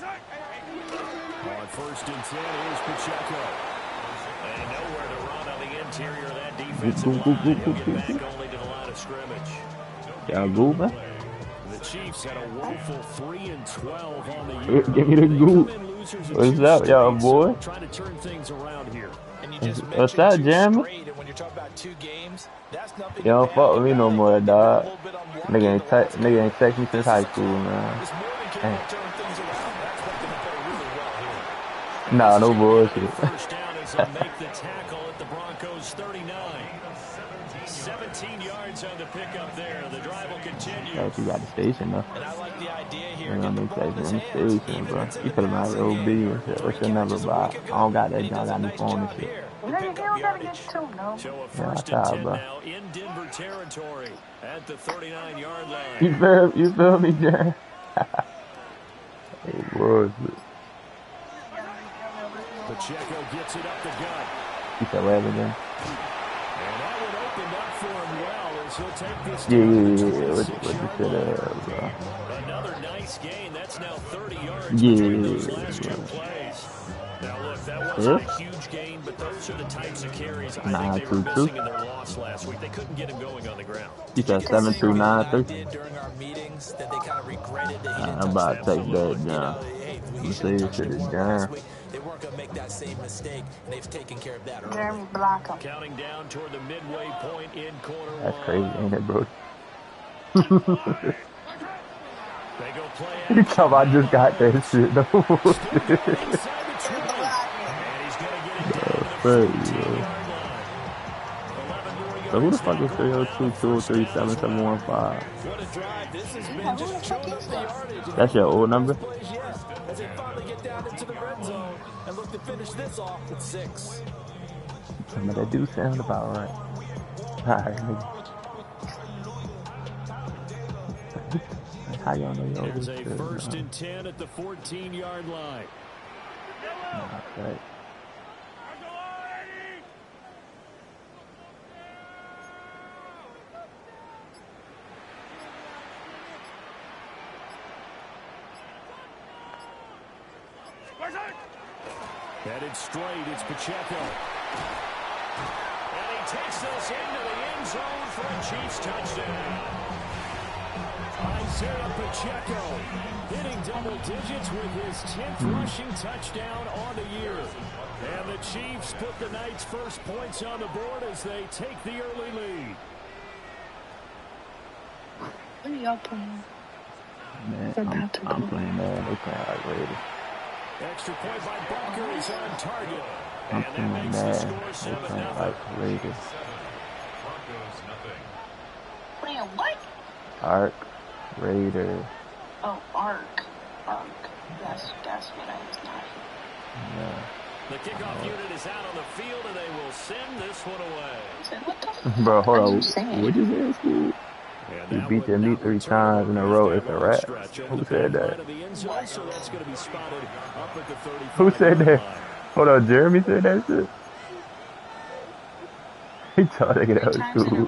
On 1st and 10, here's Pacheco. And nowhere to run on the interior of that defensive line. He'll get back only to the line of scrimmage. Y'all go, man. The Chiefs had a woeful 3-12 on the year. Give me the goop. What's up, y'all, boy? Trying to turn things around here. What's up, Jeremy? You don't fuck with me no more, dog. Nigga ain't text me since high school, man. Hey. Nah, no bullshit. First down as they make the tackle at the Broncos 39. 17 yards on the pickup there. The drive will continue. Yeah, you got the station, though. And I like the idea here. You know what I mean? Station, bro. You put him out of OB and shit. What's your number, bro? I don't got that. I got new phone and shit. Show a first and 10 now in Denver territory at the 39-yard line. You feel me, Jerry? Hey, bullshit. Pacheco gets it up the gut. You said what again? And that would open up for him well as he'll take this. What you said, bro? Another nice gain. That's now 30 yards between those last 2 plays. Now look, that wasn't a huge gain, but those are the types of carries I think they were missing in their loss last week. They couldn't get him going on the ground. You said 7-2-9-3. During our meetings that they kind of regretted that he I'm about to take that down. You say this shit is down. They weren't gonna make that same mistake, and they've taken care of that early. Jeremy block him. Counting down toward the midway point in quarter That's one. crazy, ain't it, bro? They go play You tell me I just got that shit, though. So who the fuck is 302-203-7715? That's your old number? As they finally get down into the red zone and look to finish this off with 6. That do sound about right. Alright, nigga. How y'all know y'all There's this a shit, 1st and 10 at the 14-yard line. Okay. Headed straight, it's Pacheco. And he takes this into the end zone for a Chiefs touchdown. Isaiah Pacheco hitting double digits with his 10th rushing touchdown on the year. And the Chiefs put the Knights' first points on the board as they take the early lead. What are y'all playing? Man, I'm playing that. They play like Raiders. Extra point by Bunker is on target. I'm And playing that makes the that. score They play 7-0. like Raiders. Playing what? Ark. Raiders. Oh, Ark. That's what I was not. Yeah. The kickoff unit is out on the field, and they will send this one away. I said, what the fuck Bro, hold are on. you saying? What'd you say in school? You beat their meat 3 times in a row. It's a wrap. Who said that? Who said that? Hold on, Jeremy said that shit? He told nigga that was cool.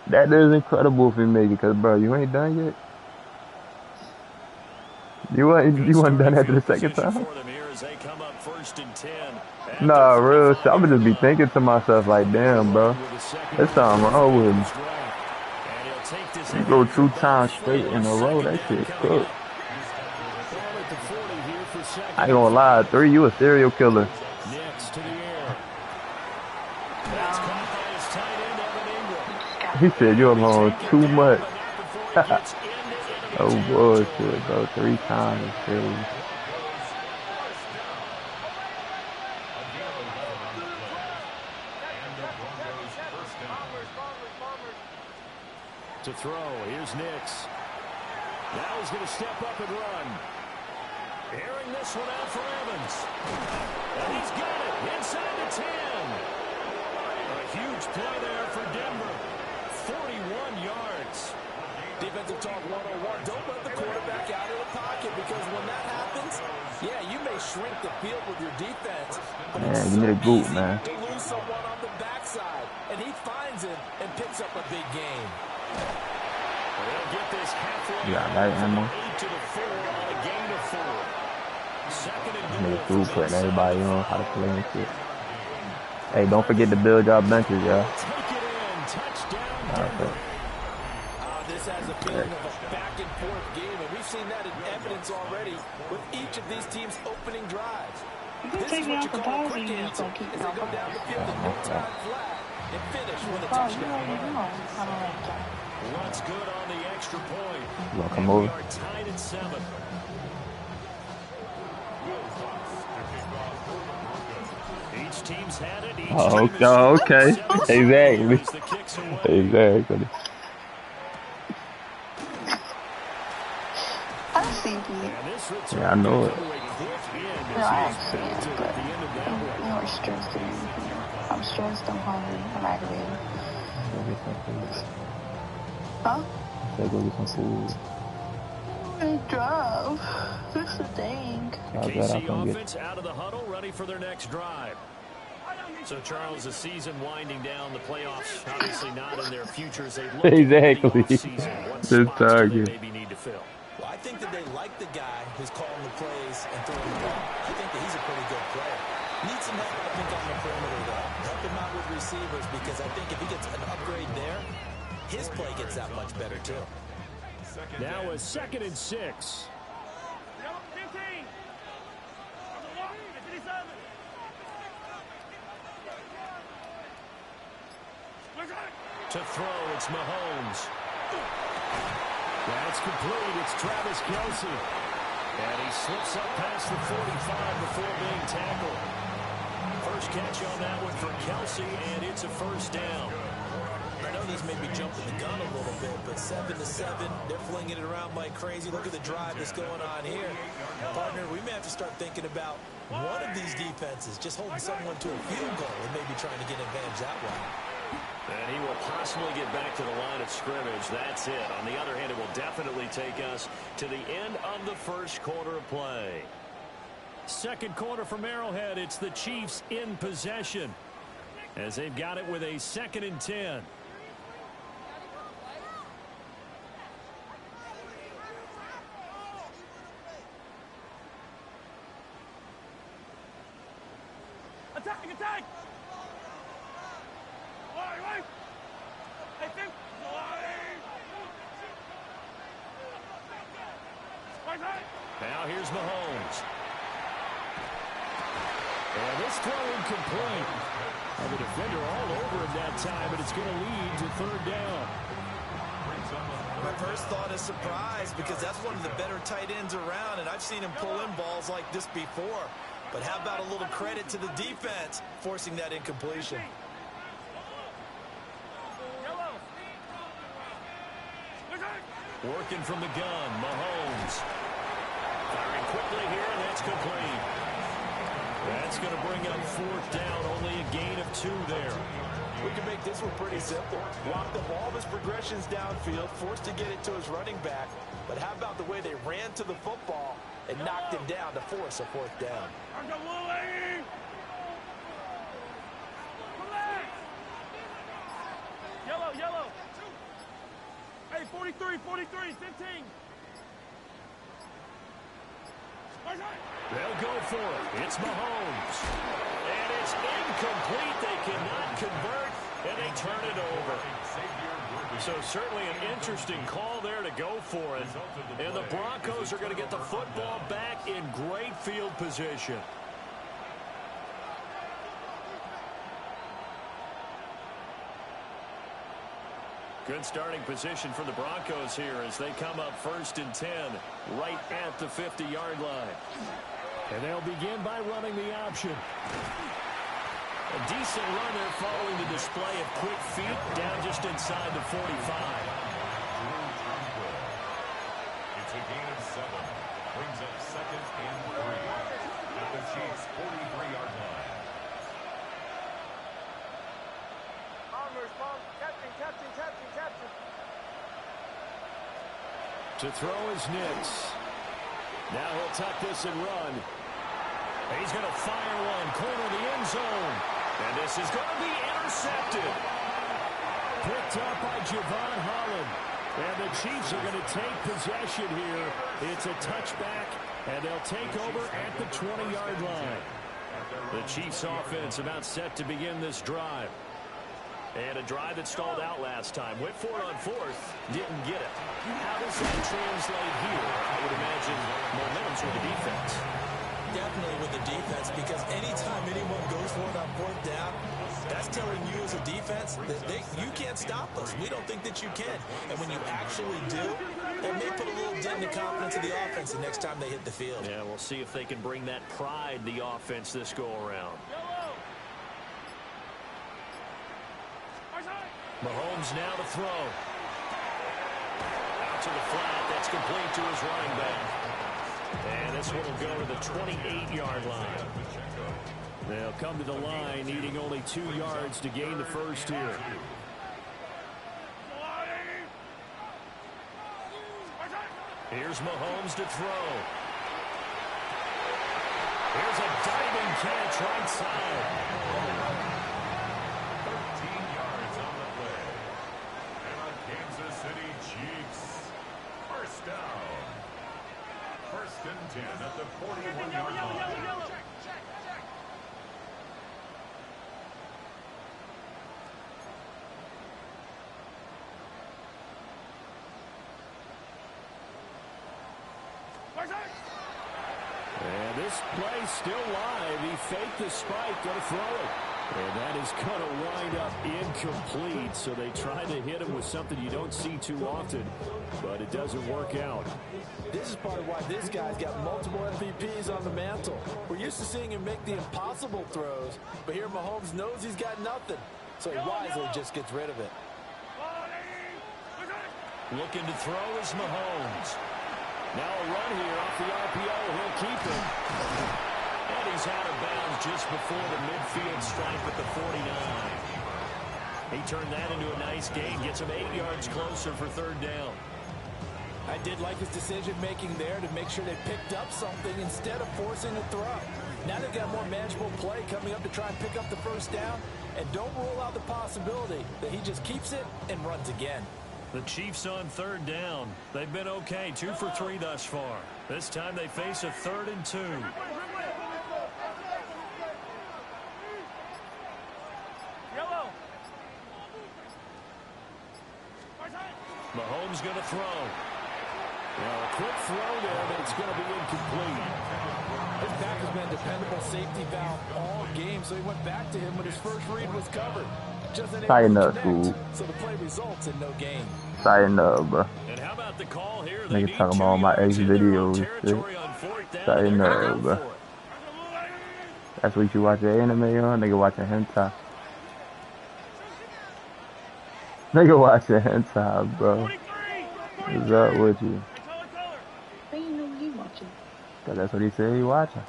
That is incredible for me because, bro, you ain't done yet. You wasn't done after the second time. Nah, real shit. I'ma just be thinking to myself like, damn, bro, there's something wrong with me. You go 2 times straight in a row, that shit cooked. I ain't gonna lie, 3, you a serial killer. He said you're alone too much. Oh bullshit, bro. 3 times is crazy. To throw, here's Nix. Now he's going to step up and run. Airing this one out for Evans. And he's got it inside the 10. A huge play there for Denver. 41 yards. Defensive talk 101. Don't let the quarterback out of the pocket because when that happens, yeah, you may shrink the field with your defense. But Man, it's give me so the goop, easy man. to lose someone on the backside. And he finds it and picks up a big gain. They'll get this halfway Yeah, that ammo. 8 to the 4 on a gain of 4. Second and Nigga goal through from putting inside everybody the on how to 5. play and shit. Hey, don't forget to build y'all benches, y'all. Take it in. Touchdown, Alright, Denver. This has a feeling of a back-and-forth game, and we've seen that in evidence already with each of these teams' opening drives. This is what you call a quick answer, as they go down the field in no time flat and finish with a touchdown. What's good on the extra point? You gonna come And we over? are tied at 7. Each team's had it. Each Oh, team is okay. 7 Exactly. as the kicks away. Exactly. I see you. And this return Yeah, I know it. to a quick end No, as I he actually is am, at but the end of that one. you are stressed and everything. I'm stressed, I'm hungry, I'm aggravated. Go get some food. Huh? Say go get some food. Good job. That's the thing. So I bet I KC can get. offense out of the huddle, ready for their next drive. So, Charles, the season winding down, the playoffs obviously not in their future as they look Exactly. into the offseason. What This spots do they target. maybe need to fill? Well, I think that they like the guy who's calling the plays and throwing the ball. I think that he's a pretty good player. Needs some help, I think, on the perimeter, though. Help him out with receivers, because I think if he gets an upgrade there, his play gets that much better, too. Now a 2nd and 6. To throw, it's Mahomes. That's complete. It's Travis Kelce. And he slips up past the 45 before being tackled. First catch on that one for Kelce, and it's a first down. I know this may be jumping the gun a little bit, but 7-7, they're flinging it around like crazy. Look at the drive that's going on here. Partner, we may have to start thinking about one of these defenses just holding someone to a field goal and maybe trying to get an advantage that way. And he will possibly get back to the line of scrimmage. That's it. On the other hand, it will definitely take us to the end of the first quarter of play. Second quarter from Arrowhead. It's the Chiefs in possession as they've got it with a 2nd and 10. Attack! Attack! Right! I think. Now here's Mahomes. And this throw incomplete. And the defender all over him that time, but it's going to lead to 3rd down. My first thought is surprise, because that's one of the better tight ends around, and I've seen him pull in balls like this before. But how about a little credit to the defense forcing that incompletion? Working from the gun, Mahomes. Firing quickly here, and that's complete. That's going to bring up 4th down, only a gain of 2 there. We can make this one pretty simple. Blocked up all of his progressions downfield, forced to get it to his running back. But how about the way they ran to the football and knocked him down to force a 4th down? Yellow. Hey, 43, 15. They'll go for it. It's Mahomes. And it's incomplete. They cannot convert, and they turn it over. So certainly an interesting call there to go for it. And the Broncos are going to get the football back in great field position. Good starting position for the Broncos here as they come up 1st and 10 right at the 50-yard line. And they'll begin by running the option. A decent run there following the display of quick feet down just inside the 45. It's a gain of 7. Brings up 2nd and 3 at the Chiefs' 43-yard line. Captain. To throw is Nix. Now he'll tuck this and run. He's going to fire one, corner of the end zone. And this is going to be intercepted. Picked up by Javon Holland. And the Chiefs are going to take possession here. It's a touchback, and they'll take over at the 20-yard line. The Chiefs offense about set to begin this drive. And a drive that stalled out last time. Went for it on fourth. Didn't get it. How does that translate here? I would imagine momentum's with the defense. Definitely with the defense, because anytime anyone goes for it on fourth down, that's telling you as a defense that you can't stop us. We don't think that you can. And when you actually do, it may put a little dent in the confidence of the offense the next time they hit the field. Yeah, we'll see if they can bring that pride, the offense, this go-around. Mahomes now to throw. Out to the flat. That's complete to his running back. And this one will go to the 28-yard line. They'll come to the line needing only 2 yards to gain the first here. Here's Mahomes to throw. Here's a diving catch right side. 13 yards on the play. And on Kansas City Chiefs. First down. First and 10 at the 41-yard line. And this play still live. He faked the spike, going to throw it. And that is going to wind up incomplete. So they try to hit him with something you don't see too often, but it doesn't work out. This is part of why this guy's got multiple MVPs on the mantle. We're used to seeing him make the impossible throws, but here Mahomes knows he's got nothing, so he wisely just gets rid of it. Looking to throw is Mahomes. Now a run here off the RPO. He'll keep it. And he's out of bounds just before the midfield stripe at the 49. He turned that into a nice gain. Gets him 8 yards closer for third down. I did like his decision-making there to make sure they picked up something instead of forcing a throw. Now they've got more manageable play coming up to try and pick up the first down. And don't rule out the possibility that he just keeps it and runs again. The Chiefs on third down. They've been okay, 2 for 3 thus far. This time they face a 3rd and 2. Mahomes going to throw. Now a quick throw there, but it's going to be incomplete. His back has been a dependable safety valve all game, so he went back to him when his first read was covered. Just an Tighten able up, to fool. connect, so the play results in no gain. Tighten up, bro. And how about the call here? Nigga talking about all my ex videos and shit. Tighten up, bro. That's what you watch the anime on? Nigga watching hentai. Nigga watching hentai, bro. What's up with you? How you know you watching? Cause that's what he said he watching.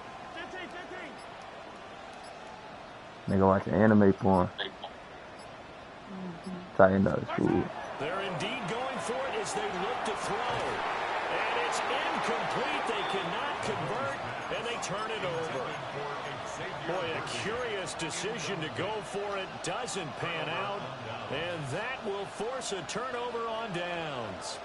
Nigga watching anime porn. Tighten up, fool. They're indeed going for it as they look to throw. And it's incomplete. They cannot convert, and they turn it over. Boy, a curious decision to go for it. Doesn't pan out, and that will force a turnover on downs.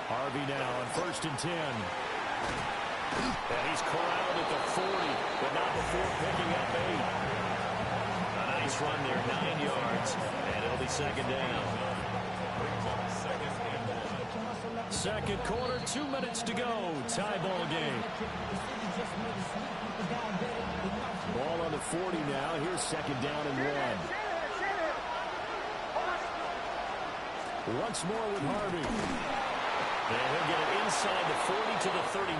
Harvey now on 1st and 10. And he's corralled at the 40, but not before picking up 8. A nice run there, 9 yards, and it'll be 2nd down. Second quarter, 2 minutes to go. Tie ball game. Ball on the 40 now. Here's 2nd down and 1. Once more with Harvey. And he'll get it inside the 40 to the 39.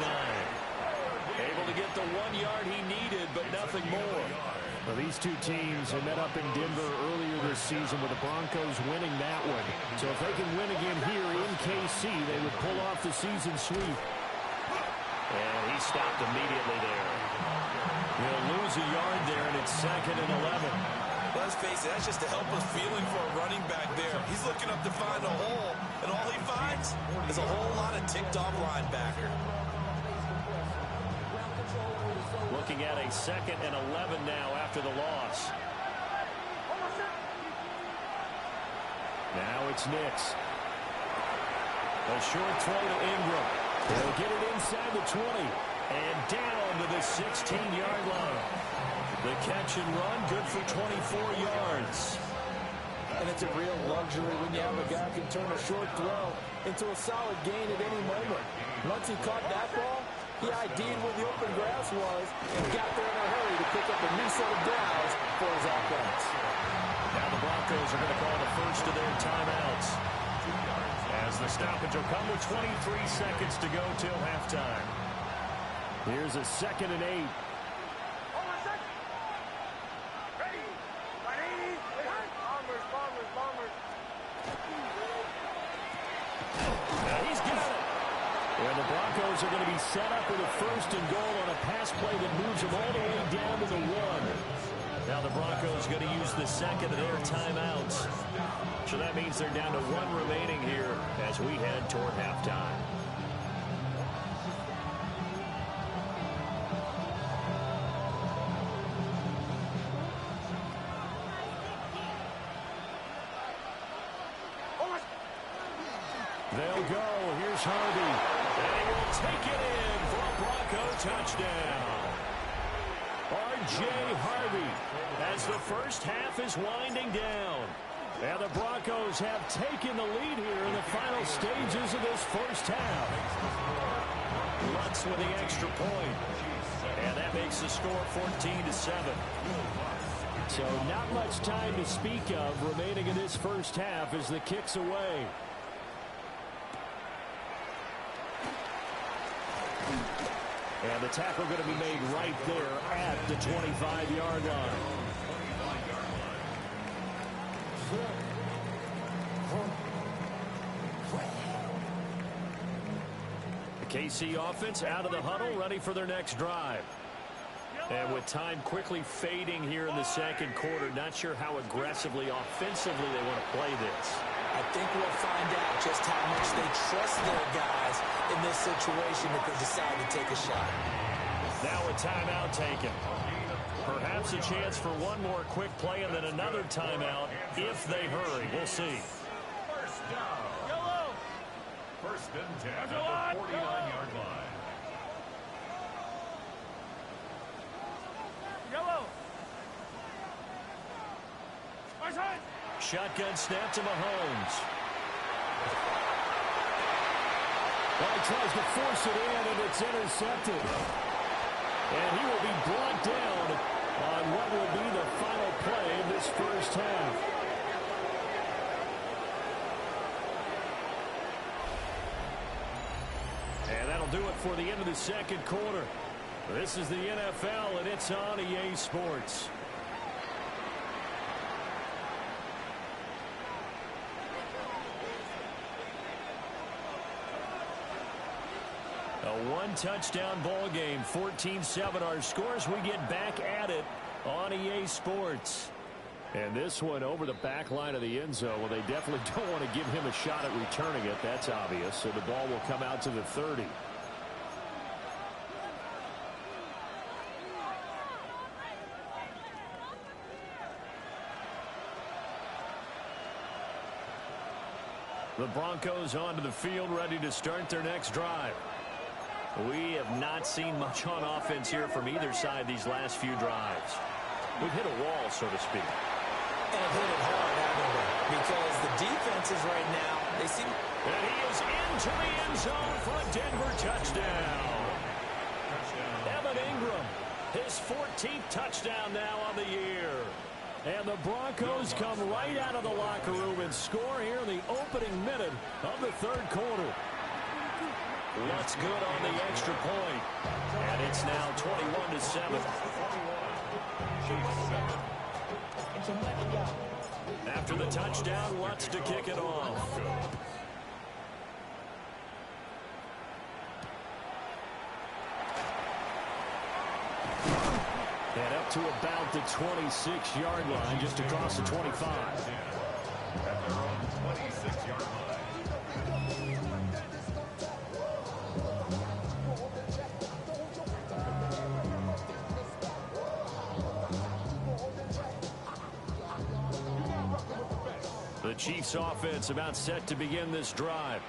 Able to get the 1 yard he needed, but nothing more. Well, these two teams have met up in Denver earlier this season with the Broncos winning that one. So if they can win again here in KC, they would pull off the season sweep. And he stopped immediately there. He'll lose a yard there, and it's 2nd and 11. Let's face it, that's just a helpless feeling for a running back there. He's looking up to find a hole, and all he finds is a whole lot of ticked-off linebacker. Looking at a 2nd and 11 now after the loss. Now it's Nix. A short throw to Ingram. They'll get it inside the 20 and down to the 16-yard line. The catch and run, good for 24 yards. And it's a real luxury when you have a guy who can turn a short throw into a solid gain at any moment. Once he caught that ball, he ID'd where the open grass was and got there in a hurry to pick up a new set of downs for his offense. Now the Broncos are going to call the first of their timeouts, as the stoppage will come with 23 seconds to go till halftime. Here's a 2nd and 8. He's got it. And the Broncos are going to be set up with a 1st and goal on a pass play that moves them all the way down to the 1. Now the Broncos going to use the 2nd of their timeouts. So that means they're down to 1 remaining here as we head toward halftime. They'll go. Here's Harvey. And he will take it in for a Bronco touchdown. R.J. Harvey as the first half is winding down. And the Broncos have taken the lead here in the final stages of this first half. Lutz with the extra point. And that makes the score 14-7. So not much time to speak of remaining in this first half as the kick's away. And the tackle going to be made right there at the 25-yard line. The KC offense out of the huddle, ready for their next drive. And with time quickly fading here in the 2nd quarter, not sure how aggressively, offensively they want to play this. I think we'll find out just how much they trust their guys in this situation if they decide to take a shot. Now a timeout taken. Perhaps a chance for one more quick play and then another timeout if they hurry. We'll see. First down. 1st and 10 at the 49-yard line. Yellow. Shotgun snap to Mahomes. Well, he tries to force it in, and it's intercepted. And he will be brought down on what will be the final play of this first half. And that'll do it for the end of the 2nd quarter. This is the NFL, and it's on EA Sports. A one-touchdown ball game, 14-7 our scores. We get back at it on EA Sports. And this one over the back line of the end zone. Well, they definitely don't want to give him a shot at returning it. That's obvious. So the ball will come out to the 30. The Broncos onto the field, ready to start their next drive. We have not seen much on offense here from either side these last few drives. We've hit a wall, so to speak. And hit it hard, haven't we? Because the defenses right now, they seem... And he is into the end zone for a Denver touchdown. Evan Ingram, his 14th touchdown now on the year. And the Broncos come right out of the locker room and score here in the opening minute of the 3rd quarter. Lutz good on the extra point. And it's now 21-7. After the touchdown, Lutz to kick it off. And up to about the 26-yard line, just across the 25. At their own 26-yard line. The Chiefs offense about set to begin this drive.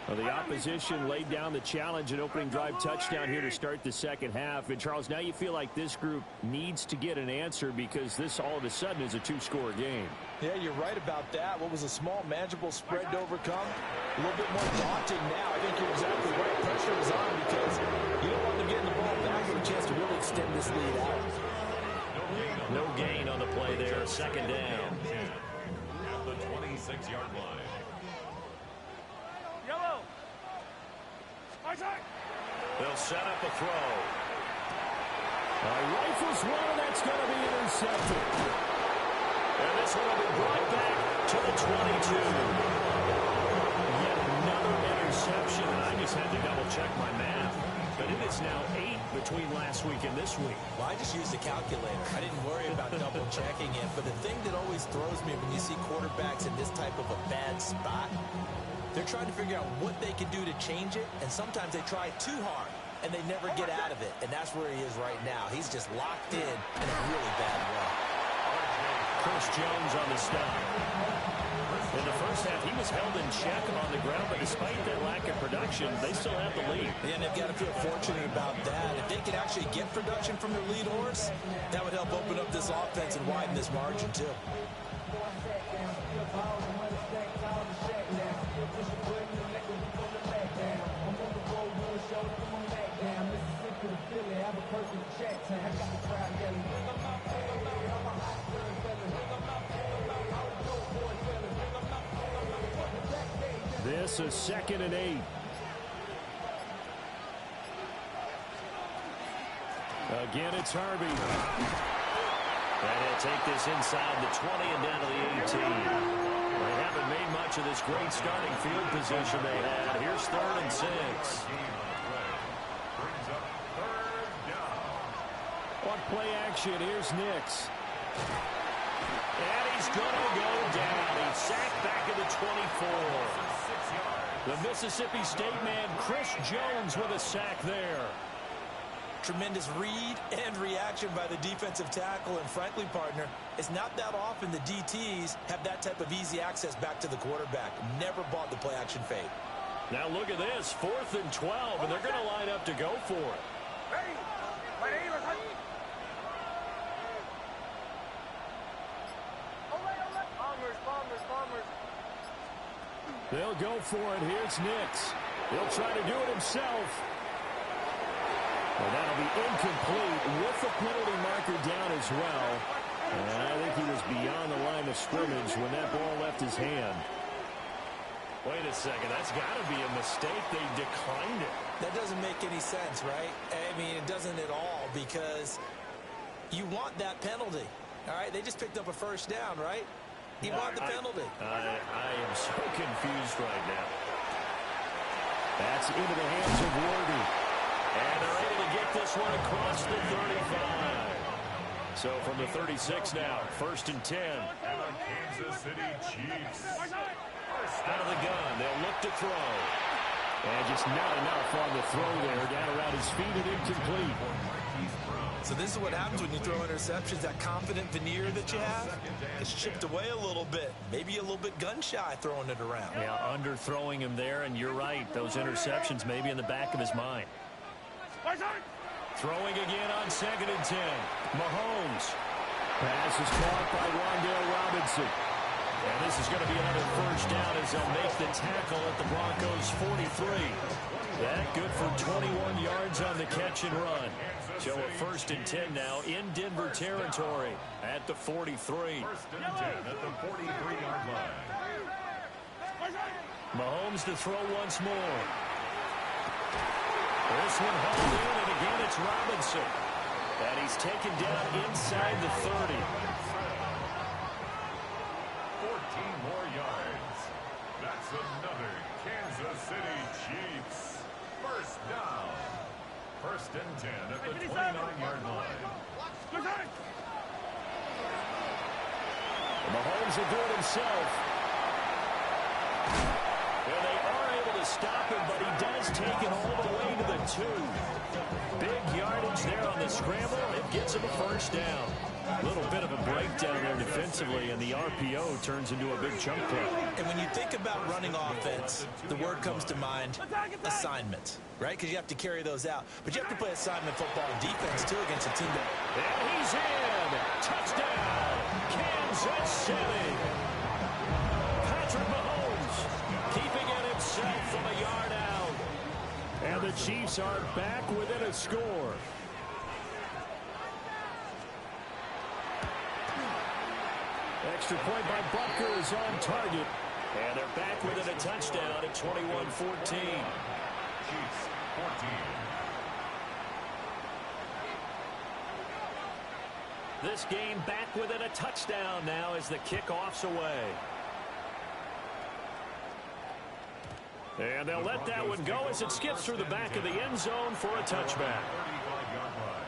Well, the opposition laid down the challenge and opening drive touchdown here to start the second half. And, Charles, now you feel like this group needs to get an answer because this all of a sudden is a two-score game. Yeah, you're right about that. What was a small, manageable spread to overcome? A little bit more daunting now. I think you're exactly right. Pressure is on because you don't want them getting the ball back with a chance to really extend this lead out. No gain on the play there. Second down. At the 26-yard line. Yellow. They'll set up a throw. Rifles one, and that's going to be intercepted. And this one will be brought back to the 22. Yet another interception. I just had to double-check my math. But it is now 8 between last week and this week. Well, I just used a calculator. I didn't worry about double-checking it. But the thing that always throws me when you see quarterbacks in this type of a bad spot, they're trying to figure out what they can do to change it, and sometimes they try too hard, and they never get out of it. And that's where he is right now. He's just locked in a really bad way. Chris Jones on the stop. In the first half, he was held in check on the ground, but despite that lack of production, they still have the lead. And they've got to feel fortunate about that. If they could actually get production from their lead horse, that would help open up this offense and widen this margin, too. This is 2nd and 8. Again, it's Harvey. And he'll take this inside the 20 and down to the 18. They haven't made much of this great starting field position they had. Here's 3rd and 6. On play action, here's Nix. And he's going to go down. He's sacked back at the 24. The Mississippi State man, Chris Jones, with a sack there. Tremendous read and reaction by the defensive tackle. And frankly, partner, it's not that often the DTs have that type of easy access back to the quarterback. Never bought the play action fade. Now look at this, 4th and 12, and they're going to line up to go for it. They'll go for it. Here's Nix. He'll try to do it himself. Well, that'll be incomplete with the penalty marker down as well. And I think he was beyond the line of scrimmage when that ball left his hand. Wait a second. That's got to be a mistake. They declined it. That doesn't make any sense, right? I mean, it doesn't at all because you want that penalty. All right, they just picked up a first down, right? You want the penalty. I am so confused right now. That's into the hands of Worthy. And they're able to get this one across the 35. So from the 36 now, 1st and 10. And the Kansas City Chiefs. Out of the gun, they'll look to throw. And just not enough on the throw there. Down around his feet and incomplete. So this is what happens when you throw interceptions. That confident veneer that you have is chipped away a little bit. Maybe a little bit gun-shy throwing it around. Yeah, underthrowing him there, and you're right. Those interceptions may be in the back of his mind. Throwing again on 2nd and 10. Mahomes. Pass is caught by Wan'Dale Robinson. And this is going to be another first down as they'll make the tackle at the Broncos' 43. That good for 21 yards on the catch and run. So a 1st and 10 now in Denver territory at the 43. 1st and 10 at the 43-yard line. Mahomes to throw once more. This one hauled in, and again, it's Robinson. And he's taken down inside the 30. 14 more yards. That's another Kansas City Chiefs first down. First and 10 at the 29-yard line. Mahomes will do it himself. And they are able to stop him, but he does take it all the way to the 2. Big yardage there on the scramble. It gets him a first down. A little bit of a breakdown there defensively, and the RPO turns into a big chunk play. And when you think about running offense, the word comes to mind, assignment, right? Because you have to carry those out. But you have to play assignment football and defense, too, against a team that... And he's in. Touchdown, Kansas City. Patrick Mahomes keeping it himself from a yard out. And the Chiefs are back within a score. Extra point by Butker is on target. And they're back within a touchdown at 21-14. Chiefs 14. This game back within a touchdown now as the kickoff's away. And they'll let that one go as it skips through the back of the end zone for a touchback. 35-yard line.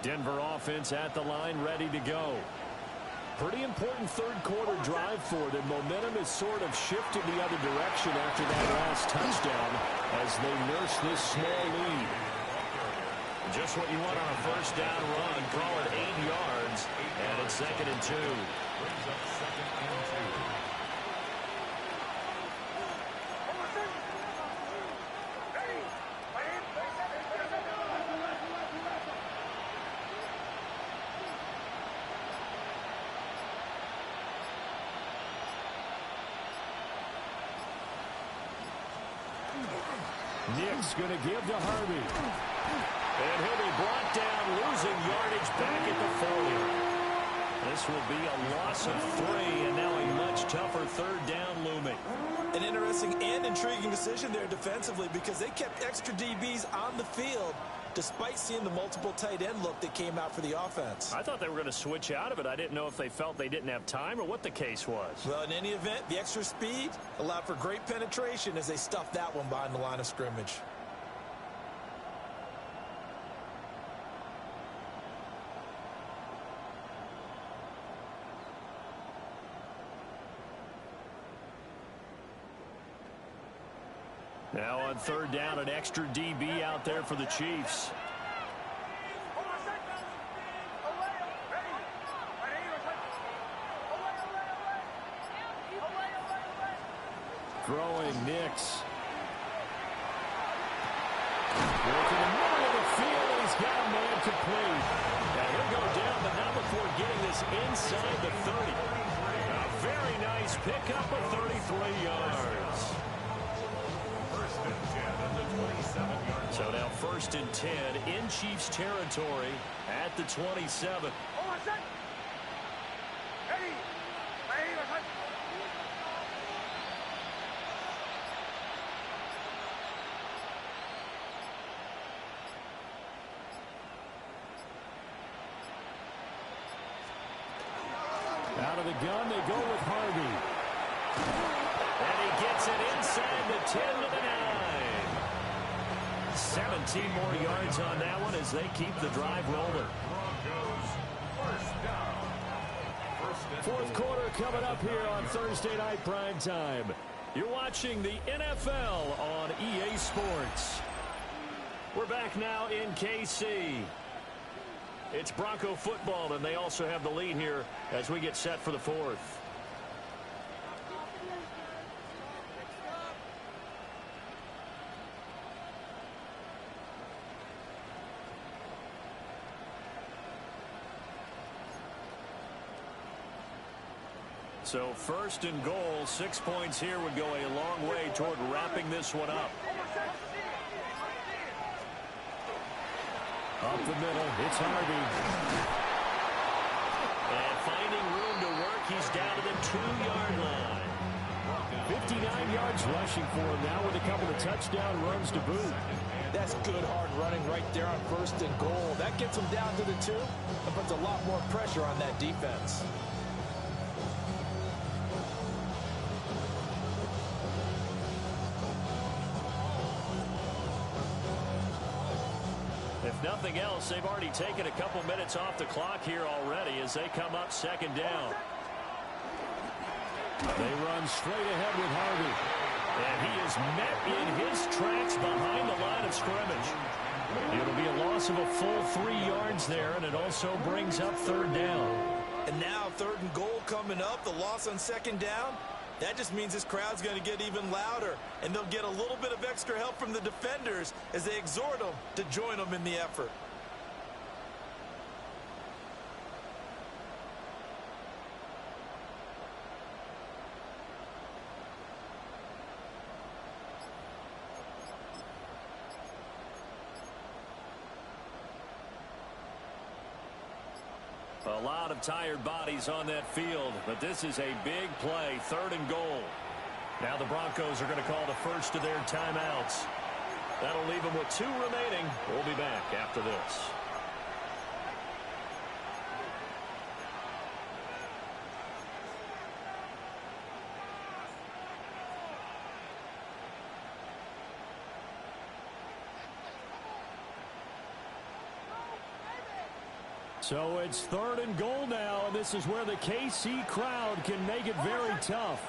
Denver offense at the line, ready to go. Pretty important third quarter drive for them. Momentum has sort of shifted the other direction after that last touchdown as they nurse this small lead. Just what you want on a first down run. Call it 8 yards, and it's 2nd and 2. Brings up 2nd and 2. Nick's going to give to Harvey. And he'll be brought down, losing yardage back at the 40. This will be a loss of 3, and now a much tougher third down looming. An interesting and intriguing decision there defensively because they kept extra DBs on the field despite seeing the multiple tight end look that came out for the offense. I thought they were going to switch out of it. I didn't know if they felt they didn't have time or what the case was. Well, in any event, the extra speed allowed for great penetration as they stuffed that one behind the line of scrimmage. Now on third down, an extra DB out there for the Chiefs. Throwing Nix. Working the middle of the field, he's got a man complete. Now he'll go down, but not before getting this inside the 30. A very nice pickup of 33 yards. So now 1st and 10 in Chiefs territory at the 27. Out of the gun, they go with Harvey. And he gets it inside the 10 to the 9. 17 more yards on that one as they keep the drive rolling. Fourth quarter coming up here on Thursday Night Prime Time. You're watching the NFL on EA Sports. We're back now in KC. It's Bronco football, and they also have the lead here as we get set for the fourth. So 1st and goal, 6 points here would go a long way toward wrapping this one up. Up the middle, it's Harvey. And finding room to work 2-yard line. 59 yards rushing for him now with a couple of touchdown runs to boot. That's good hard running right there on 1st and goal. That gets them down to the 2 and puts a lot more pressure on that defense. If nothing else, they've already taken a couple minutes off the clock here already as they come up 2nd down. They run straight ahead with Harvey. And he is met in his tracks behind the line of scrimmage. It'll be a loss of a full 3 yards there, and it also brings up 3rd down. And now 3rd and goal coming up, the loss on 2nd down. That just means this crowd's going to get even louder, and they'll get a little bit of extra help from the defenders as they exhort them to join them in the effort. A lot of tired bodies on that field, but this is a big play, 3rd and goal. Now the Broncos are going to call the first of their timeouts. That'll leave them with 2 remaining. We'll be back after this. So it's 3rd and goal now, and this is where the KC crowd can make it very tough.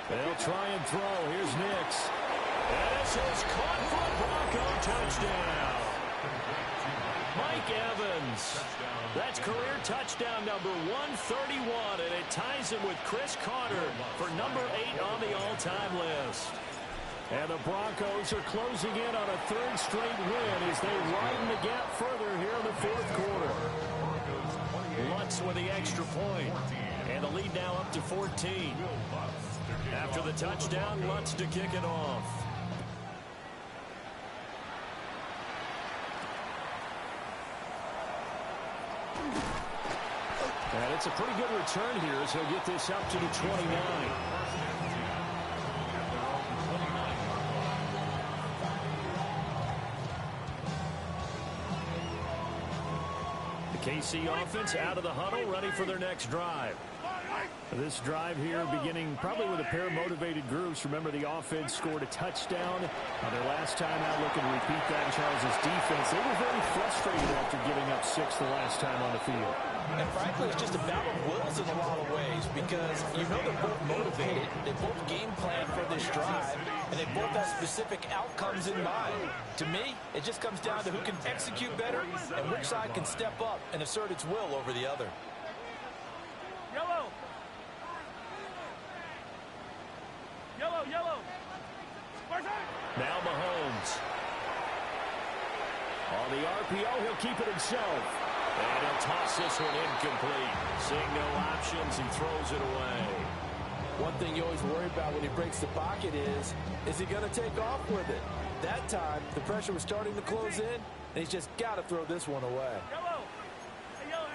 They'll try and throw. Here's Nix. And this is caught for a Bronco touchdown. Mike Evans. That's career touchdown number 131, and it ties him with Chris Carter for number 8 on the all-time list. And the Broncos are closing in on a 3rd straight win as they widen the gap further here in the 4th quarter. Lutz with the extra point, and the lead now up to 14. After the touchdown, Lutz to kick it off. And it's a pretty good return here as he'll get this up to the 29. KC offense out of the huddle, ready for their next drive. This drive here beginning probably with a pair of motivated groups. Remember, the offense scored a touchdown on their last time out, looking to repeat that in Charles' defense. They were very frustrated after giving up 6 the last time on the field. And frankly, it's just a battle of wills in a lot of ways because you know they're both motivated, they both game plan for this drive, and they both have specific outcomes in mind. To me, it just comes down to who can execute better and which side can step up and assert its will over the other. Yellow. Yellow, yellow. Now Mahomes. On the RPO, he'll keep it himself. And he'll toss this one incomplete. Seeing no options, he throws it away. One thing you always worry about when he breaks the pocket is he going to take off with it? That time, the pressure was starting to close in, and he's just got to throw this one away. Yellow. Hey, yellow.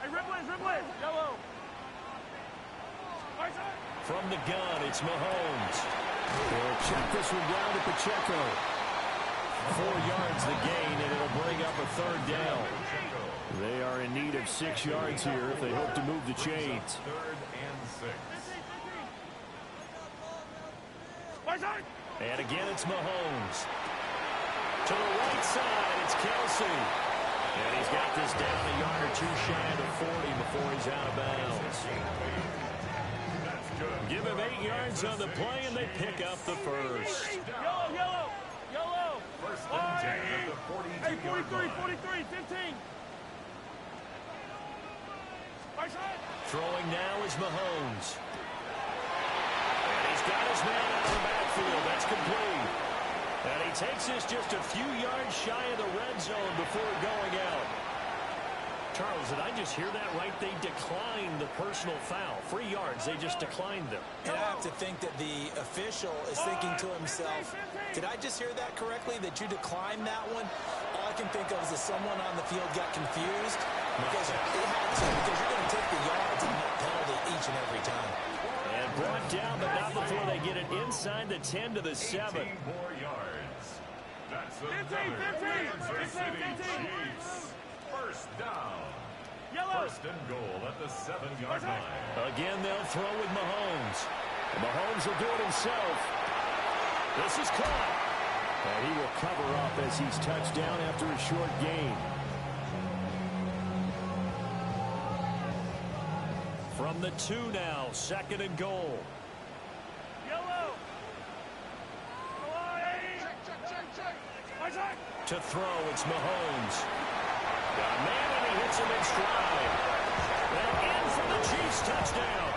Hey, ribble it. Yellow. From the gun, it's Mahomes. They'll check this one down to Pacheco. 4 yards the gain, and it'll bring up a 3rd down. They are in need of 6 yards here if they hope to move the chains. 3rd and 6. And again, it's Mahomes. To the right side, it's Kelsey. And he's got this down a yard or 2 shy of the 40 before he's out of bounds. Give him 8 yards on the play, and they pick up the first. Yellow. First and 10 at the 42. Hey, 43, 15. Throwing now is Mahomes. And he's got his man out of the backfield. That's complete. And he takes this just a few yards shy of the red zone before going out. Charles, did I just hear that right? They declined the personal foul. 3 yards, they just declined them. And I have to think that the official is thinking to himself, did I just hear that correctly, that you declined that one? All I can think of is that someone on the field got confused because it had to, because you're going to take the yards on that penalty each each and every time. And brought down, but not before they get it inside the 10 to the 7. 18 more yards. That's 15, another 15, Kansas City 15. Chiefs. First down. Yellow. First and goal at the 7-yard line. Again, they'll throw with Mahomes. And Mahomes will do it himself. This is caught. And he will cover up as he's touched down after a short gain. From the 2 now, 2nd and goal. Yellow. To throw, it's Mahomes. Got a man and he hits him in stride. And in for the Chiefs touchdown.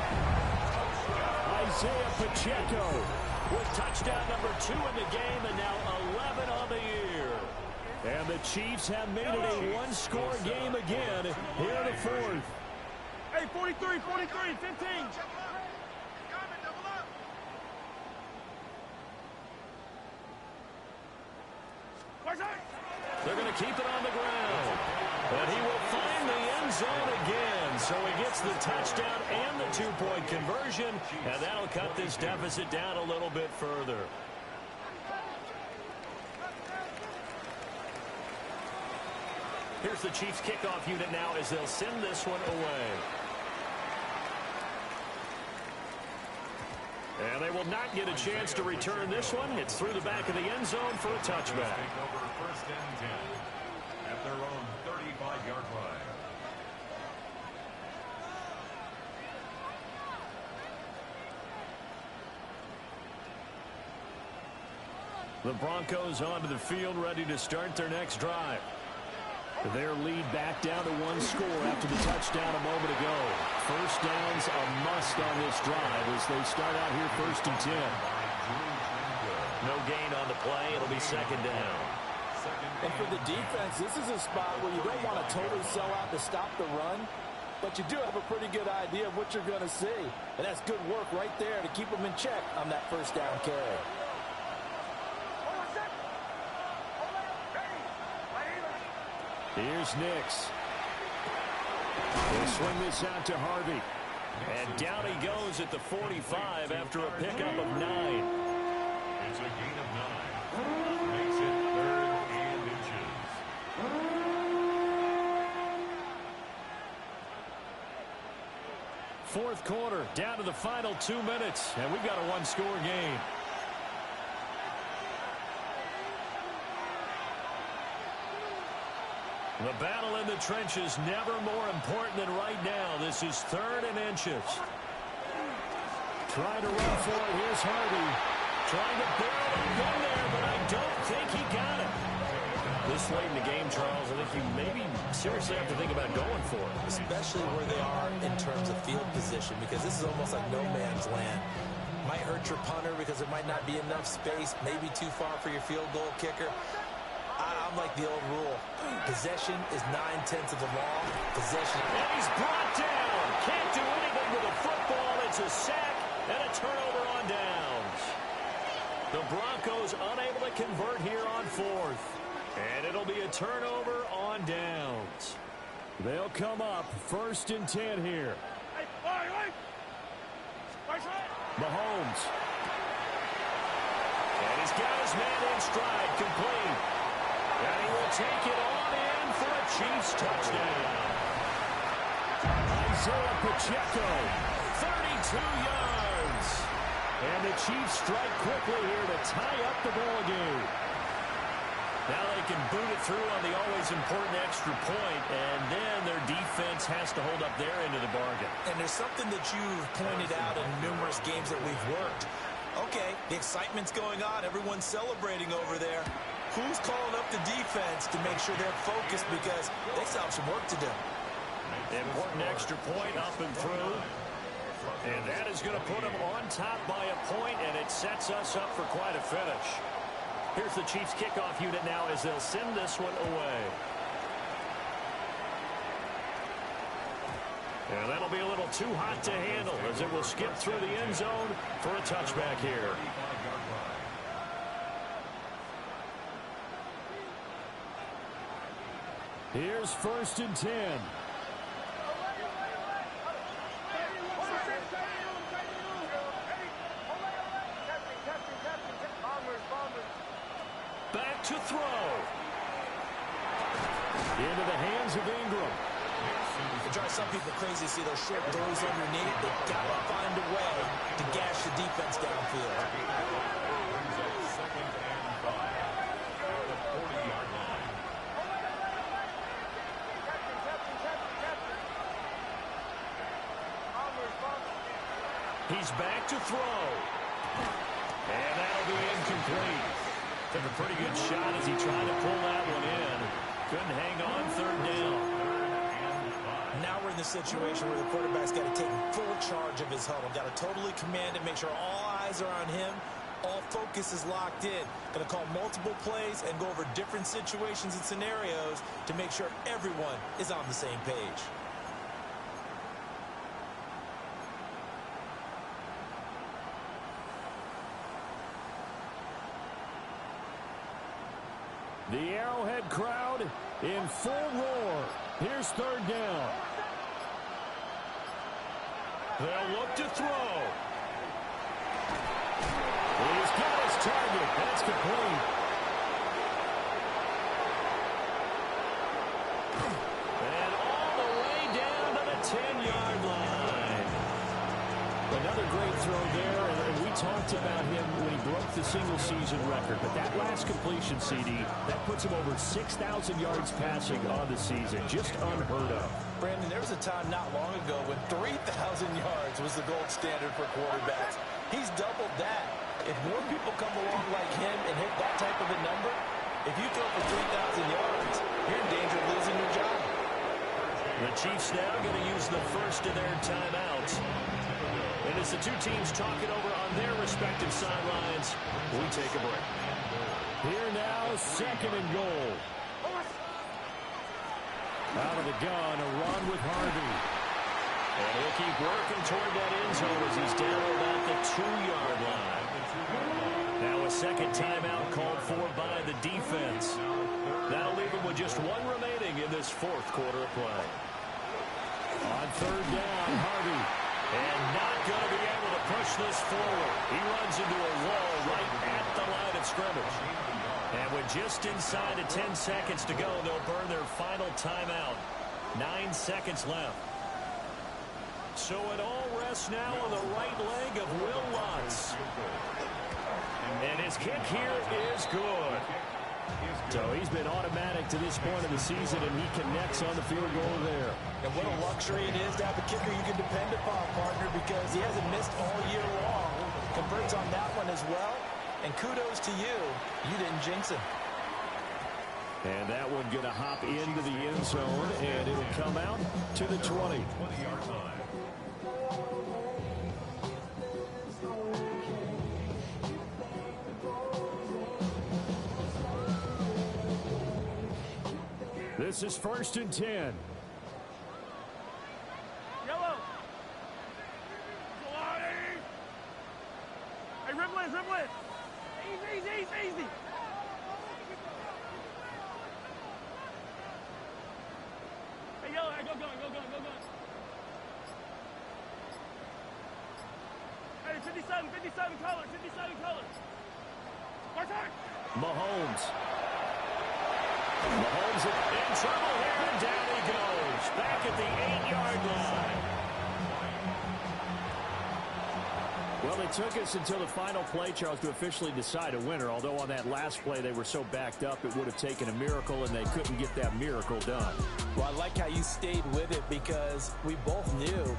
Isaiah Pacheco with touchdown number 2 in the game and now 11 on the year. And the Chiefs have made it a one-score game again here in the 4th. Hey, 43, 43, 15. They're going to keep it on the ground. And he will find the end zone again. So he gets the touchdown and the 2-point conversion. And that'll cut this deficit down a little bit further. Here's the Chiefs kickoff unit now as they'll send this one away. And they will not get a chance to return this one. It's through the back of the end zone for a touchback. Take over first and 10 at their own 35-yard line. The Broncos onto the field ready to start their next drive. Their lead back down to 1 score after the touchdown a moment ago. First down's a must on this drive as they start out here 1st and 10. No gain on the play. It'll be 2nd down. And for the defense, this is a spot where you don't want to totally sell out to stop the run, but you do have a pretty good idea of what you're going to see. And that's good work right there to keep them in check on that first down carry. Here's Nix. They swing this out to Harvey. And down he goes at the 45 after a pickup of 9. It's a gain of 9. Makes it 3rd and inches. Fourth quarter, down to the final 2 minutes. And we've got a one-score game. The battle in the trenches never more important than right now. This is 3rd and inches. Trying to run for it. Here's Harvey. Trying to barrel up in there, but I don't think he got it. This late in the game, Charles, I think you maybe seriously have to think about going for it. Especially where they are in terms of field position, because this is almost like no man's land. Might hurt your punter because there might not be enough space, maybe too far for your field goal kicker. I'm like the old rule. Possession is 9/10 of the law. Possession. And he's brought down. Can't do anything with the football. It's a sack and a turnover on downs. The Broncos unable to convert here on 4th. And it'll be a turnover on downs. They'll come up 1st and 10 here. Mahomes. And he's got his man in stride, complete. And he will take it on in for a Chiefs touchdown. Isaiah Pacheco, 32 yards. And the Chiefs strike quickly here to tie up the ball game. Now they can boot it through on the always important extra point, and then their defense has to hold up their end of the bargain. And there's something that you've pointed out in numerous games that we've worked. Okay, the excitement's going on. Everyone's celebrating over there. Who's calling up the defense to make sure they're focused, because they still have some work to do. Important extra point up and through. And that is going to put them on top by a point, and it sets us up for quite a finish. Here's the Chiefs kickoff unit now as they'll send this one away. And that'll be a little too hot to handle as it will skip through the end zone for a touchback here. Here's 1st and 10. Back to throw. Into the hands of Ingram. It drives some people crazy to see those short throws underneath. They've got to find a way to gash the defense downfield. Second and 5 at the 40-yard line. He's back to throw. And that'll be incomplete. Took a pretty good shot as he tried to pull that one in. Couldn't hang on, third down. Now we're in the situation where the quarterback's got to take full charge of his huddle. Got to totally command it, make sure all eyes are on him. All focus is locked in. Going to call multiple plays and go over different situations and scenarios to make sure everyone is on the same page. The Arrowhead crowd in full roar. Here's third down. They'll look to throw. He's got his target. That's complete. And all the way down to the 10-yard line. Another great throw there, and we talked about him when he broke the single-season record. But that last completion, CD, that puts him over 6,000 yards passing on the season. Just unheard of. Brandon, there was a time not long ago when 3,000 yards was the gold standard for quarterbacks. He's doubled that. If more people come along like him and hit that type of a number, if you throw for 3,000 yards, you're in danger of losing your job. The Chiefs now going to use the first of their timeouts. And as the two teams talk it over on their respective sidelines, we take a break. Here now, second and goal. Out of the gun, a run with Harvey. And he'll keep working toward that end zone as he's down about the 2-yard line. Now a second timeout called for by the defense. That'll leave him with just one remaining in this fourth quarter of play. On third down, Harvey. And not going to be able to push this forward. He runs into a wall right at the line of scrimmage. And with just inside of 10 seconds to go, they'll burn their final timeout. 9 seconds left. So it all rests now on the right leg of Will Lutz. And his kick here is good. So he's been automatic to this point of the season, and he connects on the field goal there. And what a luxury it is to have a kicker you can depend upon, partner, because he hasn't missed all year long. Converts on that one as well. And kudos to you. You didn't jinx him. And that one going to hop into the end zone, and it'll come out to the 20. 20-yard line. This is first and 10. Yellow. Hey, dribble it. Easy. Hey, yellow, go. Hey, 57 color. Mark. Mahomes in trouble here, and down he goes. Back at the 8-yard line. Well, it took us until the final play, Charles, to officially decide a winner, although on that last play they were so backed up it would have taken a miracle, and they couldn't get that miracle done. Well, I like how you stayed with it because we both knew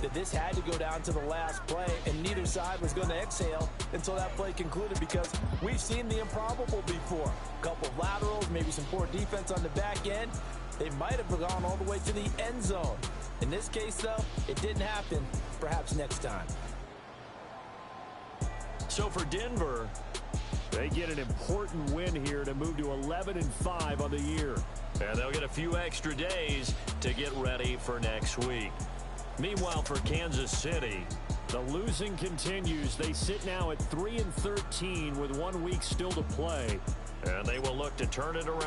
that this had to go down to the last play, and neither side was going to exhale until that play concluded because we've seen the improbable before. A couple of laterals, maybe some poor defense on the back end. They might have gone all the way to the end zone. In this case, though, it didn't happen. Perhaps next time. So for Denver, they get an important win here to move to 11-5 on the year. And they'll get a few extra days to get ready for next week. Meanwhile, for Kansas City, the losing continues. They sit now at 3-13 with 1 week still to play. And they will look to turn it around.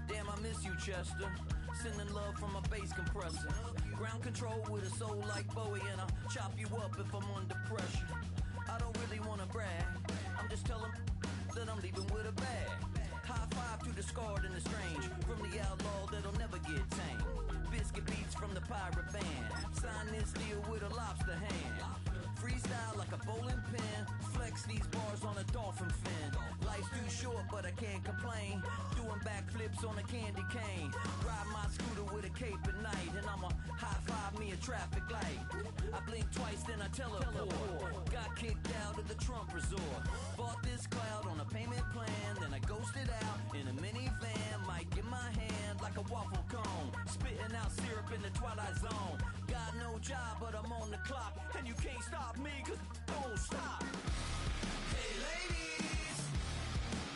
Damn, I miss you, Chester. Sending love from a bass compressor. Ground control with a soul like Bowie, and I'll chop you up if I'm under pressure. I don't really wanna brag, I'm just telling that I'm leaving with a bag. High five to the scarred and the strange, from the outlaw that'll never get tamed. Biscuit beats from the pirate band, sign this deal with a lobster hand. Freestyle like a bowling pin, flex these bars on a dolphin fin. Life's too short but I can't complain, doing backflips on a candy cane. Ride my scooter with a cape at night, and I'ma high five me a traffic light. I blink twice then I teleport, got kicked out of the Trump resort. Bought this cloud on a payment plan, then I ghosted out in a minivan. Might get my hand like a waffle cone, spitting out syrup in the twilight zone. Got no job but I'm on the clock, and you can't stop me cause don't stop. Hey ladies,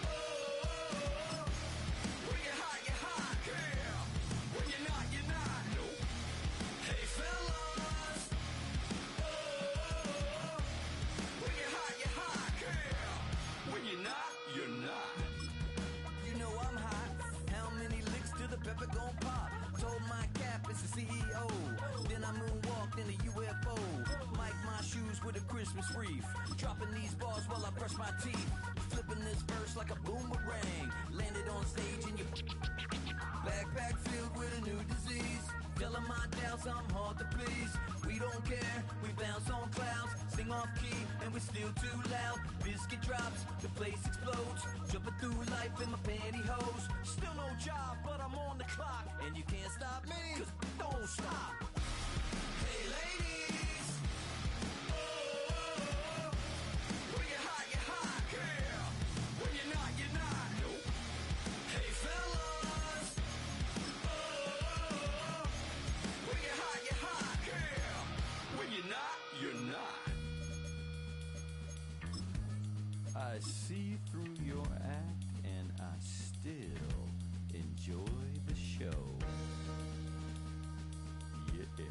oh, when you're hot, girl. When you're not, nope. Hey fellas, oh, when you're hot, girl. When you're not, you're not. You know I'm hot, how many licks till the pepper gon' pop? Told my cap it's the CEO, then I moonwalked in a UFO. Mic my shoes with a Christmas wreath, dropping these bars while I brush my teeth. Flipping this verse like a boomerang, landed on stage in your backpack filled with a new disease. Telling my doubts I'm hard to please. We don't care, we bounce on clouds, sing off key and we're still too loud. Biscuit drops, the place explodes, jumping through life in my pantyhose. Still no job but I'm on the clock, and you can't stop me cause don't stop. Hey ladies, oh, when you're hot, girl. When you're not, nope. Hey fellas, oh, when you're hot, girl. When you're not, you're not. I see through your act and I still enjoy the show. Yeah.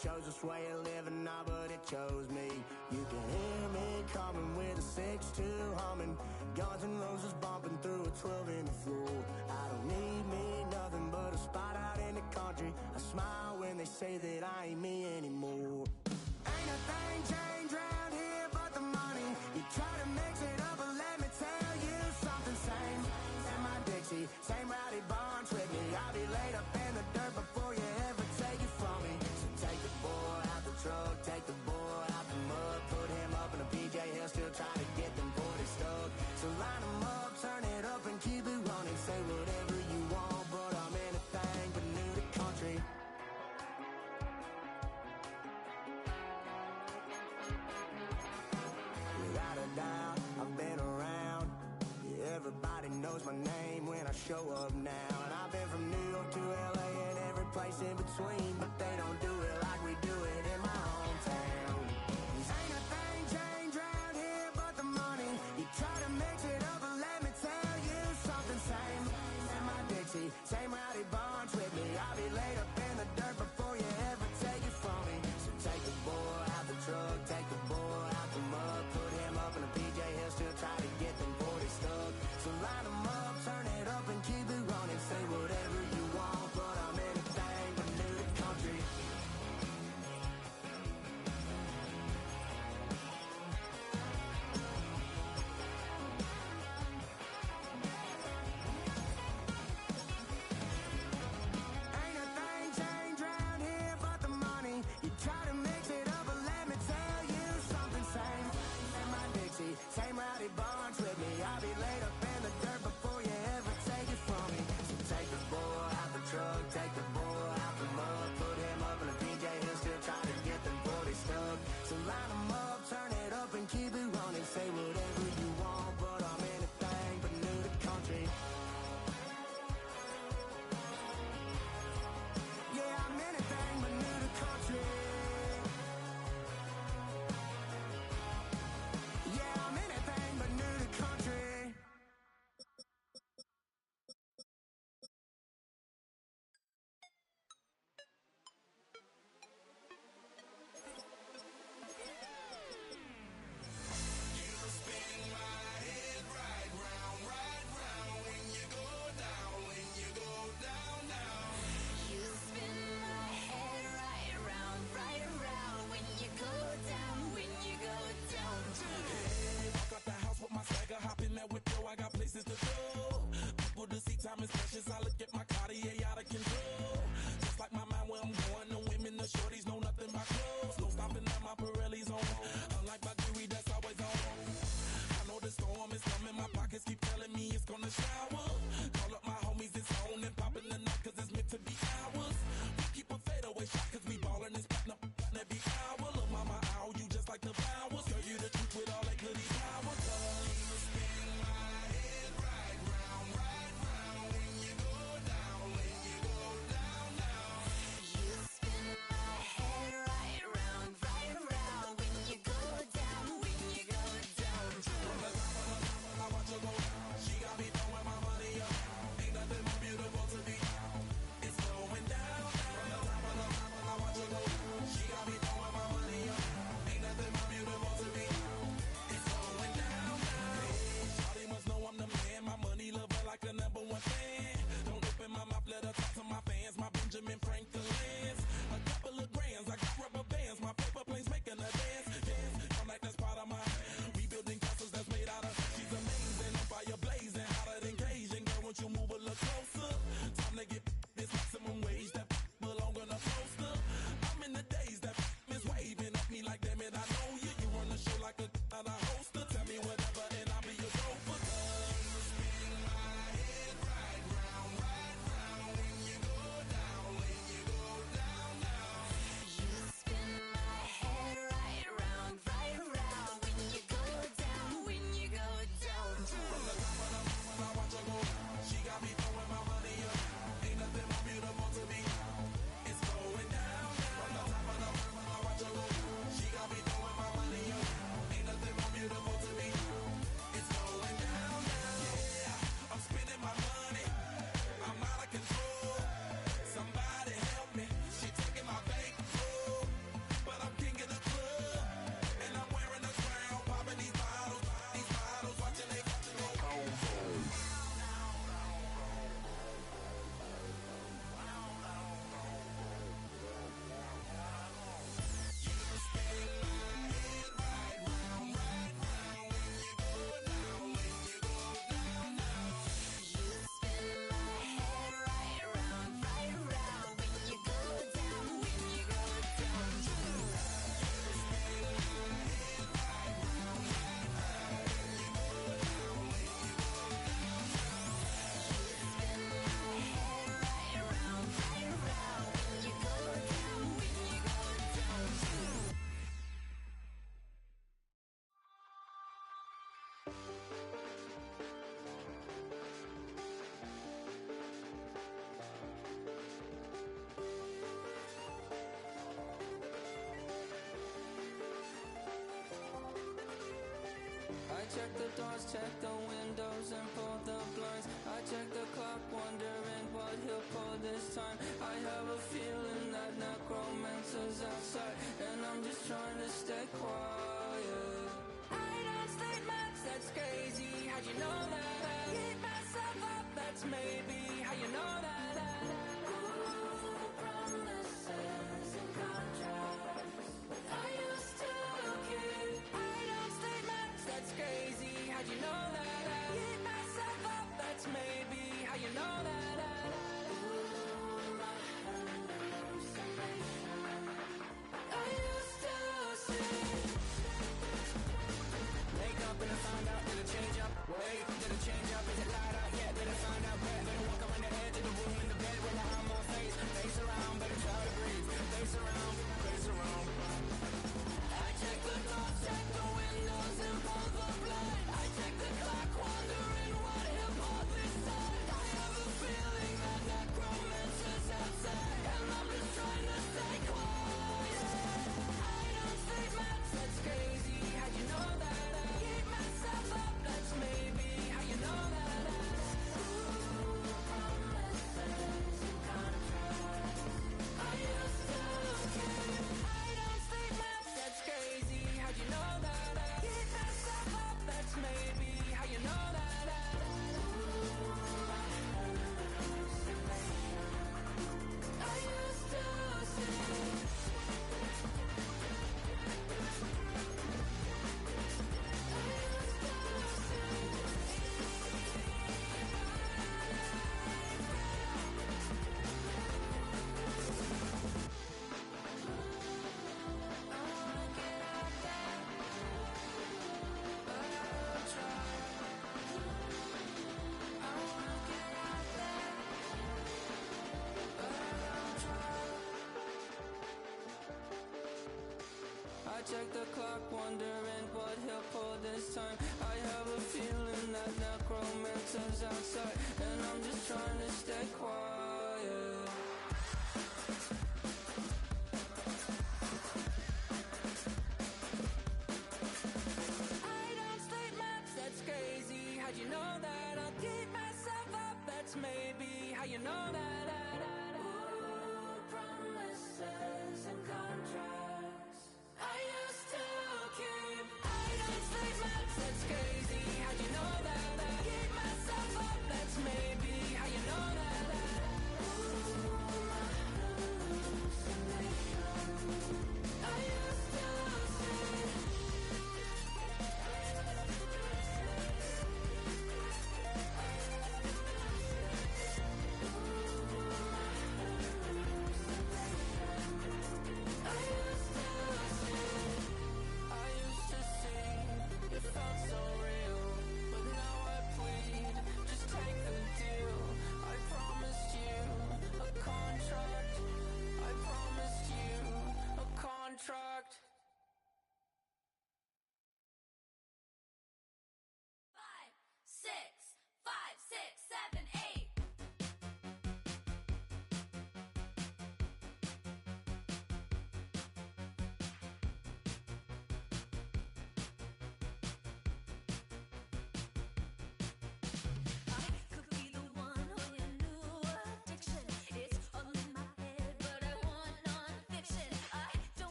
Chose this way of living now, but it chose me. You can hear me coming with a 6-2 humming, Guns N' Roses bumping through a 12 in the floor. I don't need me nothing but a spot out in the country. I smile when they say that I ain't me anymore. Ain't a thing changed around here but the money. You try to mix it up, but let me tell you something. Same in my Dixie, same rowdy bunch with me. I'll be laid up in the dirt before you ever take it from me. Take the boy out the truck, take the boy out the mud, put him up in a PJ I show up now. And I've been from New York to LA and every place in between, but they don't do it like we do it in my hometown. Ain't a thing changed around here but the money. You try to mix it up and let me tell you something. Same in my Dixie, same rowdy bunch with me. I'll be laid up in the dirt before you ever take it from me. So take the boy out the truck, take the boy out the mud, put him up in a PJ, he'll still try to get them 40 stuck. So line them up, turn it up and keep it running. Say whatever you want, but I'm anything but new to country. Ain't a thing changed check the doors, check the windows, and pull the blinds. I check the clock, wondering what he'll pull this time. I have a feeling that necromancer's outside, and I'm just trying to stay quiet. I don't state much, that's crazy. How'd you know that? I keep myself up, that's maybe how you know that. Promises and contracts I used to keep. I don't state much, that's crazy. How'd you know that? I keep myself up, that's maybe how you know that. My hallucination I used to see. Wake up and I find out, did it change up? Wait, did it change up? Is it light up? Yeah, did I find out? Better walk around the edge of the room in the bed with my arm on face. Face around, better try to breathe. Face around, face around. I check the doors, check the windows, and pull the blind. I check the clock, wondering what he'll pull this time. I have a feeling that necromancer's outside, and I'm just trying to stay quiet. I don't say much, that's crazy. How'd you know that? I keep myself up, that's maybe how you know that. Promises and contracts I used to keep. I don't say much, that's crazy. How'd you know that? I keep myself up, that's maybe how you know that. I used to see. I check the clock, wondering what he'll pull this time. I have a feeling that necromancer's outside, and I'm just trying to stay quiet. I don't state much, that's crazy. How'd you know that? I'll keep myself up, that's maybe how you know that. Ooh, promises and contracts I used to keep. I don't say much, that's crazy. How'd you know that? I keep myself up, that's maybe how you know that. My hallucination I used to see. My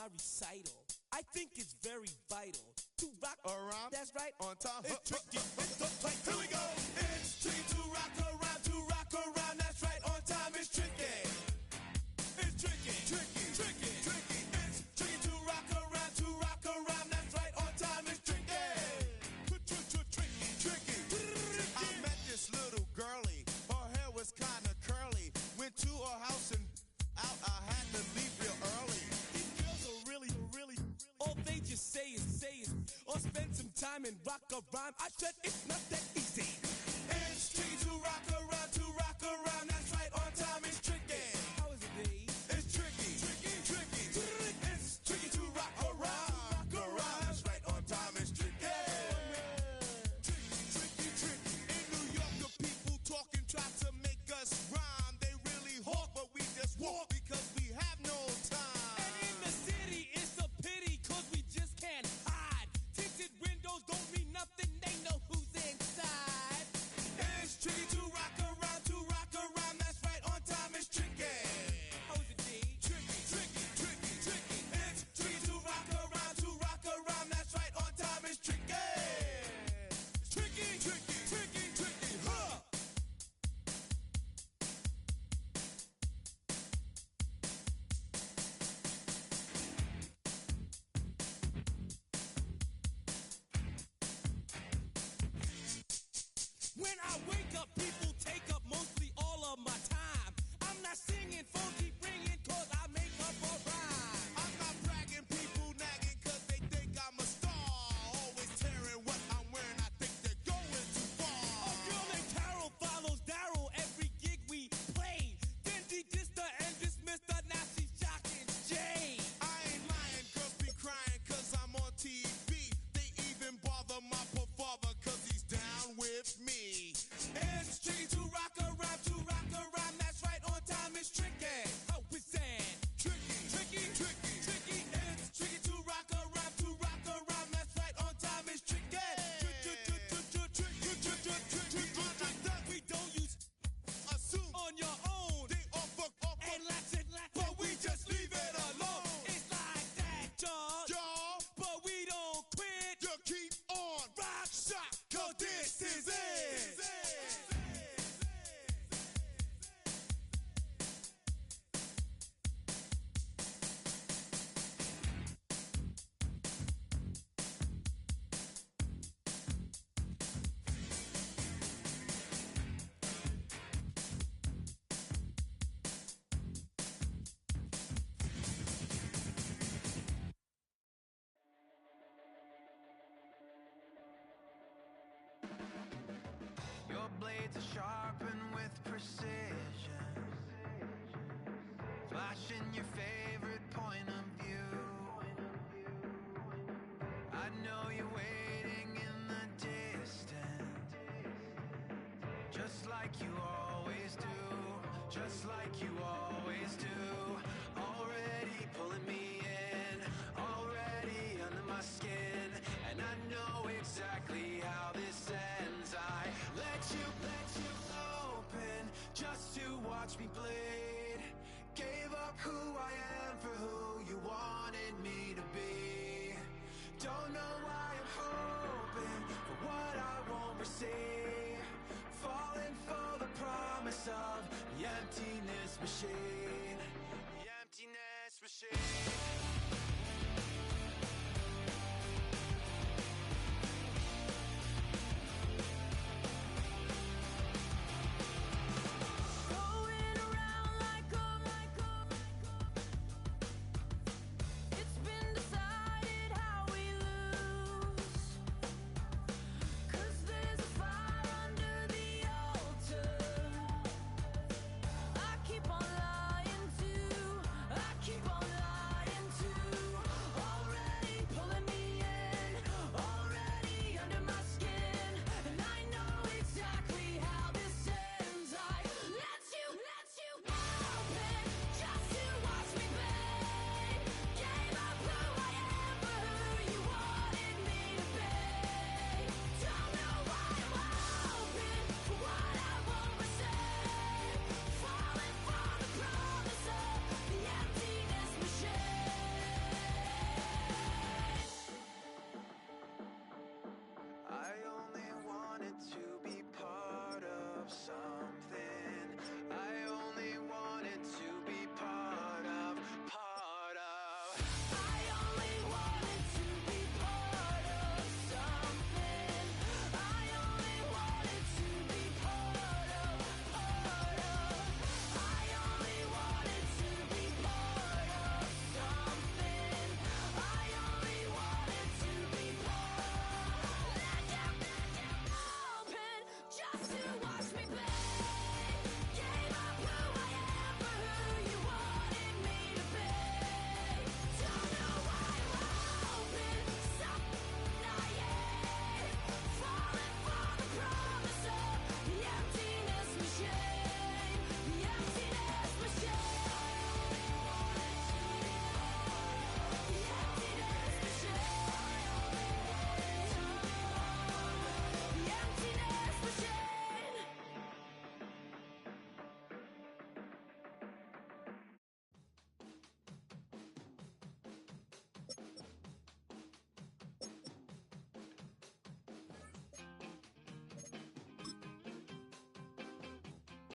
my recital. I think it's very vital to rock around. That's right, on time. It's tricky. Here we go. It's tricky to rock around, to rock around. That's right, on time. It's tricky. It's tricky, tricky, tricky, tricky. It's tricky to rock around, to rock around. That's right, on time. It's tricky. Tricky, tricky. I met this little girlie. Her hair was kind of curly. Went to her house and out. I had to leave real early. These girls are really, all they just say is, or spend some time and rock a rhyme. I said it's not that easy. It's tricky to rock around, to rock around. That's right, on time. It's tricky. How is it, B? It's tricky, tricky, tricky. It's tricky to rock around, That's right, on time. It's tricky. Tricky, tricky. In New York, the people talking try to make us rhyme. They really hawk, but we just walk because we have no time. And in the city, it's a pity cause we just can't hide. Tinted windows don't mean nothing, they know who's inside. It's tricky to rock around, that's right, on time. It's tricky. How is it, D? Tricky, tricky, tricky, tricky. It's tricky to rock around, that's right, on time. It's tricky. Tricky, tricky, tricky, tricky, huh? When I wake up, people take up mostly all of my time. I'm not singing, phone keep ringing, cause I make up a rhyme. I'm not bragging, people nagging, cause they think I'm a star. Always tearing what I'm wearing, I think they're going too far. A girl named Carol follows Daryl every gig we play. Then she dissed her and dismissed her, now she's shocking Jay. I ain't lying, girls be crying, cause I'm on TV. They even bother my poor father, cause he's down with me. It's tricky to rock around, that's right, on time. It's tricky. How is that? Tricky, tricky, tricky, tricky. It's tricky to rock around, that's right, on time. It's tricky. We don't use assume on your own. They all fuck up and latch it, but we just leave it alone. It's like that, y'all, but we don't quit. You keep on rock shock, cause this is it. Your blades are sharpened with precision, flashing your favorite point of view. I know you're waiting in the distance, just like you always do, just like you always do. Already pulling me in, already under my skin, and I know exactly how this ends. I let you open just to watch me bleed.